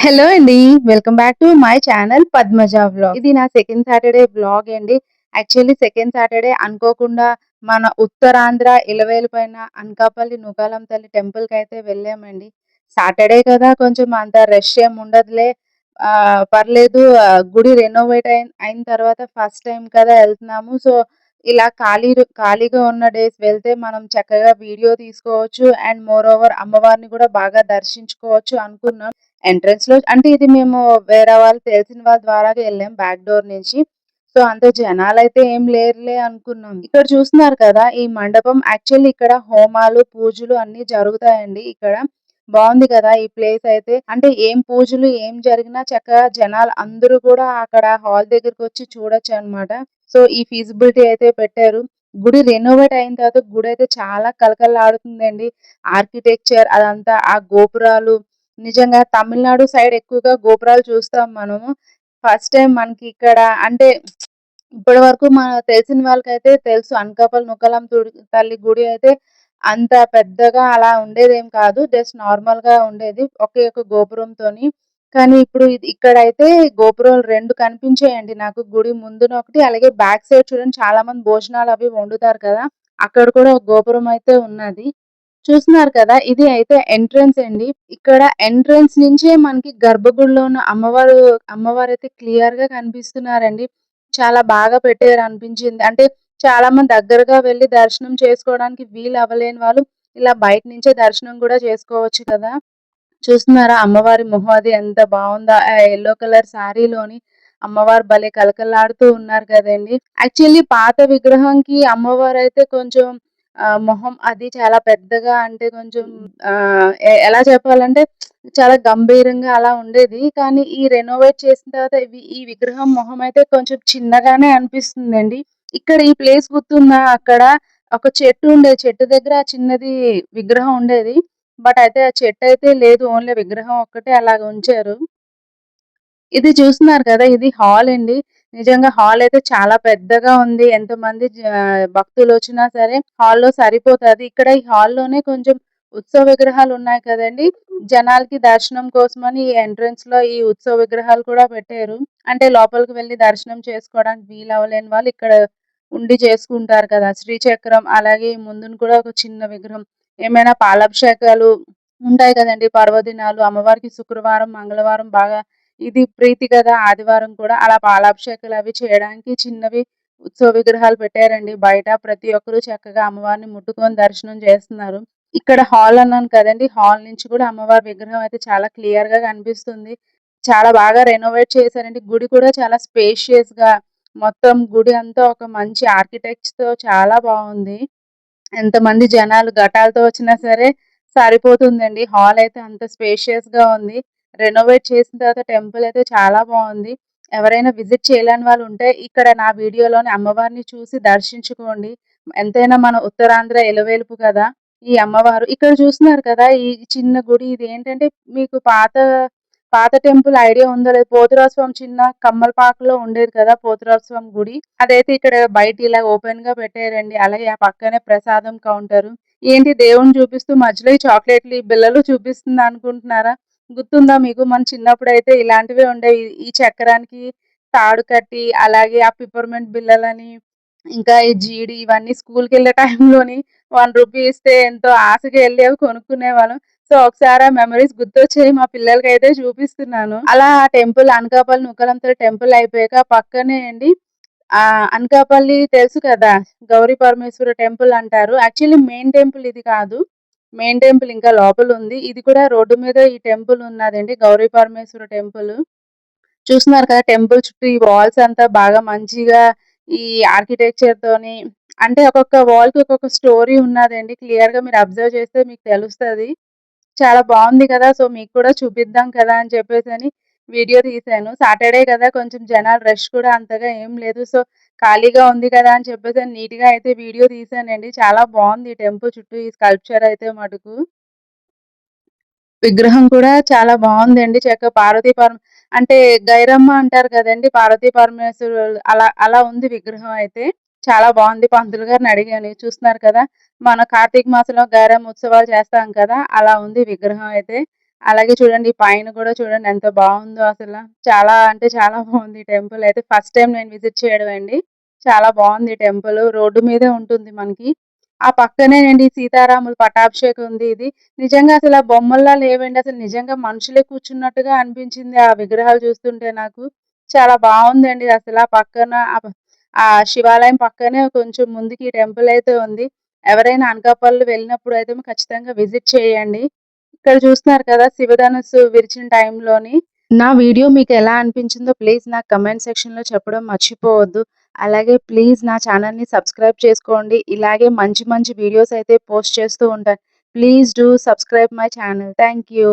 Hello అండి. Welcome back to my channel 'Padmaja vlog'. ఇది నా సెకండ్ సాటర్‌డే వ్లాగ్ అండి. యాక్చువల్లీ సెకండ్ సాటర్‌డే అనుకోకుండా మన ఉత్తరాంధ్ర ఇలవేలుపైన అనకాపల్లి నూకాలమ్మ తల్లి టెంపుల్‌కైతే వెళ్ళామండి. సాటర్‌డే కదా కొంచెం అంత రష్ ఏమి ఉండదులే. పర్లేదు, గుడి రెనోవేట్ అయిన తర్వాత ఫస్ట్ టైమ్ కదా ఎళ్తున్నాము. సో, ఇలా ఖాళీగా ఉన్న డేస్ వెళ్తే మనం చక్కగా వీడియో తీసుకోవచ్చు. అండ్ మోర్ ఓవర్ అమ్మవారిని కూడా బాగా దర్శించుకోవచ్చు అనుకున్నాం. ఎంట్రన్స్‌లో అంటే ఇది మేము వేరే వాళ్ళు తెలిసిన వాళ్ళ ద్వారాగా ఎళ్ళాం బ్యాక్ డోర్ నుంచి. సో, అంత జనాలైతే ఏం లేరులే అనుకున్నాం. ఇక్కడ చూస్తున్నారు కదా! ఈ మండపం యాక్చువల్లీ ఇక్కడ హోమాలు, పూజలు అన్నీ జరుగుతాయండి ఇక్కడ. బావుంది కదా! ఈ ప్లేస్ అయితే. అంటే ఏం పూజలు ఏం జరిగినా చక్కగా జనాలు అందరూ కూడా అక్కడ హాల్ దగ్గరకొచ్చి చూడొచ్చనమాట. సో, ఈ ఫీజిబిలిటీ అయితే పెట్టారు. గుడి రెనోవేట్ అయిన తర్వాత గుడైతే చాలా కళకళలాడుతుందండి. ఆర్కిటెక్చర్ అదంతా ఆ గోపురాలు నిజంగా తమిళనాడు సైడ్ ఎక్కువగా గోపురాలు చూస్తాం మనము. ఫస్ట్ టైమ్ మనకి ఇక్కడ అంటే ఇప్పటివరకు తెలిసిన వాళ్ళకైతే తెలుసు అనకాపల్లి నూకాలమ్మ తల్లి గుడి అయితే అంత పెద్దగా అలా ఉండేదేం కాదు. జస్ట్ నార్మల్‌గా ఉండేది. ఒకే ఒక గోపురంతోని. కానీ ఇప్పుడు ఇక్కడైతే గోపురాలు 2 కనిపించాయండి నాకు. గుడి ముందున ఒకటి, అలాగే బ్యాక్ సైడ్ చూడండి చాలా మంది భోజనాలు అవి వండుతారు కదా! అక్కడ కూడా ఒక గోపురం అయితే ఉన్నది. చూస్తున్నారు కదా! ఇది అయితే ఎంట్రన్స్ అండి. ఇక్కడ ఎంట్రన్స్ నుంచే మనకి గర్భగుడిలో ఉన్న అమ్మవారైతే క్లియర్‌గా కనిపిస్తున్నారండి. చాలా బాగా పెట్టారనిపించింది. అంటే చాలా మంది దగ్గరగా వెళ్లి దర్శనం చేసుకోవడానికి వీలు అవ్వలేని వాళ్ళు ఇలా బయట నుంచే దర్శనం కూడా చేసుకోవచ్చు కదా! చూస్తున్నారా అమ్మవారి మొహం అది ఎంత బావుందో. ఆ యెల్లో కలర్ శారీలోని అమ్మవారు భలే కళకళలాడుతూ ఉన్నారు కదండీ! యాక్చువల్లీ పాత విగ్రహంకి అమ్మవారైతే కొంచెం మొహం అది చాలా పెద్దగా అంటే కొంచెం ఎలా చెప్పాలంటే చాలా గంభీరంగా అలా ఉండేది. కానీ ఈ రెనోవేట్ చేసిన తర్వాత ఈ విగ్రహం మొహం అయితే కొంచెం చిన్నగానే అనిపిస్తుందండి. ఇక్కడ ఈ ప్లేస్ గుర్తుందా? అక్కడ ఒక చెట్టు ఉండేది. చెట్టు దగ్గర చిన్నది విగ్రహం ఉండేది. బట్ అయితే ఆ చెట్టయితే లేదు. ఓన్లీ విగ్రహం ఒక్కటే అలాగ ఉంచారు. ఇది చూస్తున్నారు కదా! ఇది హాల్ అండి. నిజంగా హాల్ అయితే చాలా పెద్దగా ఉంది. ఎంతమంది భక్తులొచ్చినా సరే హాల్‌లో సరిపోతది. ఇక్కడ ఈ హాల్‌లోనే కొంచెం ఉత్సవ విగ్రహాలు ఉన్నాయి కదండీ! జనాలకి దర్శనం కోసమని ఈ ఎంట్రన్స్‌లో ఈ ఉత్సవ విగ్రహాలు కూడా పెట్టారు. అంటే లోపలికి వెళ్లి దర్శనం చేసుకోవడానికి వీలవ్వలేని వాళ్ళు ఇక్కడ ఉండి చేసుకుంటారు కదా! శ్రీచక్రం అలాగే ముందున కూడా ఒక చిన్న విగ్రహం. ఏమైనా పాలాభిషేకాలు ఉంటాయి కదండీ! పర్వదినాలు అమ్మవారికి శుక్రవారం, మంగళవారం బాగా ఇది ప్రీతి కదా! ఆదివారం కూడా అలా పాలాభిషేకాలవి చేయడానికి చిన్నవి ఉత్సవ విగ్రహాలు పెట్టారండి బయట. ప్రతి ఒక్కరు చక్కగా అమ్మవారిని ముట్టుకొని దర్శనం చేస్తున్నారు. ఇక్కడ హాల్ అన్నాను కదండీ! హాల్ నుంచి కూడా అమ్మవారి విగ్రహం అయితే చాలా క్లియర్‌గా కనిపిస్తుంది. చాలా బాగా రెనోవేట్ చేశారండి. గుడి కూడా చాలా స్పేషియస్‌గా మొత్తం గుడి అంతా ఒక మంచి ఆర్కిటెక్ట్స్‌తో చాలా బావుంది. ఎంతమంది జనాలు ఘటాలతో వచ్చినా సరే సరిపోతుందండి. హాల్ అయితే అంత స్పేషియస్‌గా ఉంది. రెనోవేట్ చేసిన తర్వాత టెంపుల్ అయితే చాలా బావుంది. ఎవరైనా విజిట్ చేయలేని వాళ్ళు ఉంటే ఇక్కడ నా వీడియోలోని అమ్మవారిని చూసి దర్శించుకోండి. ఎంతైనా మన ఉత్తరాంధ్ర ఎలవేలుపు కదా! ఈ అమ్మవారు. ఇక్కడ చూస్తున్నారు కదా! ఈ చిన్న గుడి ఇదేంటంటే మీకు పాత టెంపుల్ ఐడియా ఉందో లేదో పోతురాజు స్వామి చిన్న కమ్మలపాకలో ఉండేది కదా! పోతురాజు స్వామి గుడి. అదైతే ఇక్కడ బయట ఇలా ఓపెన్‌గా పెట్టారండి. అలాగే ఆ పక్కనే ప్రసాదం కౌంటరు. ఏంటి దేవుడిని చూపిస్తూ మధ్యలో ఈ చాక్లెట్‌లు, ఈ బిళ్ళలు చూపిస్తుందా అనుకుంటున్నారా? గుర్తుందా మీకు? మన చిన్నప్పుడైతే ఇలాంటివే ఉండేవి. ఈ చక్రానికి తాడు కట్టి, అలాగే ఆ పిప్పర్‌మెంట్ బిళ్ళలని, ఇంకా ఈ జీడి ఇవన్నీ స్కూలుకెళ్ళే టైంలోని రూ. 1 ఇస్తే ఎంతో ఆశగా ఎళ్లి అవి కొనుక్కునేవాళ్ళం. సో, ఒకసారి ఆ మెమోరీస్ గుర్తొచ్చాయి. మా పిల్లలకైతే చూపిస్తున్నాను. అలా ఆ టెంపుల్ అనకాపల్లి నూకాలమ్మ టెంపుల్ అయిపోయాక పక్కనే అండి అనకాపల్లి తెలుసు కదా! గౌరీ పరమేశ్వర టెంపుల్ అంటారు. యాక్చువల్లీ మెయిన్ టెంపుల్ ఇది కాదు. మెయిన్ టెంపుల్ ఇంకా లోపలుంది. ఇది కూడా రోడ్డు మీద ఈ టెంపుల్ ఉన్నదండి. గౌరీ పరమేశ్వర టెంపుల్. చూస్తున్నారు కదా! టెంపుల్ చుట్టూ ఈ వాల్స్ అంతా బాగా మంచిగా ఈ ఆర్కిటెక్చర్‌తోని అంటే ఒక్కొక్క వాల్‌కి ఒక్కొక్క స్టోరీ ఉన్నాదండి. క్లియర్‌గా మీరు అబ్జర్వ్ చేస్తే మీకు తెలుస్తది. చాలా బావుంది కదా! సో, మీకు కూడా చూపిద్దాం కదా! అని చెప్పేసని వీడియో తీశాను. సాటర్‌డే కదా! కొంచెం జనాలు రష్ కూడా అంతగా ఏం లేదు. సో, ఖాళీగా ఉంది కదా! అని చెప్పేసని నీట్‌గా అయితే వీడియో తీశానండి. చాలా బావుంది ఈ టెంపుల్ చుట్టూ ఈ స్కల్ప్చర్ అయితే మటుకు. విగ్రహం కూడా చాలా బావుందండి. చక్కగా అంటే గైరమ్మ అంటారు కదండీ! పార్వతీ పరమేశ్వరులు అలా ఉంది విగ్రహం అయితే. చాలా బావుంది. పంతులు గారిని అడిగాను. చూస్తున్నారు కదా! మన కార్తీక మాసంలో గైరమ్మ ఉత్సవాలు చేస్తాం కదా! అలా ఉంది విగ్రహం అయితే. అలాగే చూడండి పైన కూడా చూడండి ఎంత బాగుందో అసలు. చాలా అంటే చాలా బాగుంది టెంపుల్ అయితే. ఫస్ట్ టైం నేను విజిట్ చేయడం అండి. చాలా బాగుంది టెంపుల్. రోడ్డు మీదే ఉంటుంది మనకి. ఆ పక్కనేనండి సీతారాముల పట్టాభిషేకం ఉంది ఇది. నిజంగా అసల బొమ్మల్లా లేవండి. అసలు నిజంగా మనుషులే కూర్చున్నట్టుగా అనిపించింది ఆ విగ్రహాలు చూస్తుంటే నాకు. చాలా బావుందండి అసల. పక్కన ఆ శివాలయం పక్కనే కొంచెం ముందుకి ఈ టెంపుల్ అయితే ఉంది. ఎవరైనా అనకాపల్లి వెళ్ళినప్పుడు అయితే ఖచ్చితంగా విజిట్ చేయండి. ఇక్కడ చూస్తున్నారు కదా! శివధనుస్సు విరిచిన టైంలోని. నా వీడియో మీకెలా అనిపించిందో ప్లీజ్ నాకు కామెంట్ సెక్షన్‌లో చెప్పడం మర్చిపోవద్దు. అలాగే ప్లీజ్ నా ఛానెల్‌ని సబ్స్క్రైబ్ చేసుకోండి. ఇలాగే మంచి మంచి వీడియోస్ అయితే పోస్ట్ చేస్తూ ఉంటాను. Please do subscribe my channel. Thank you.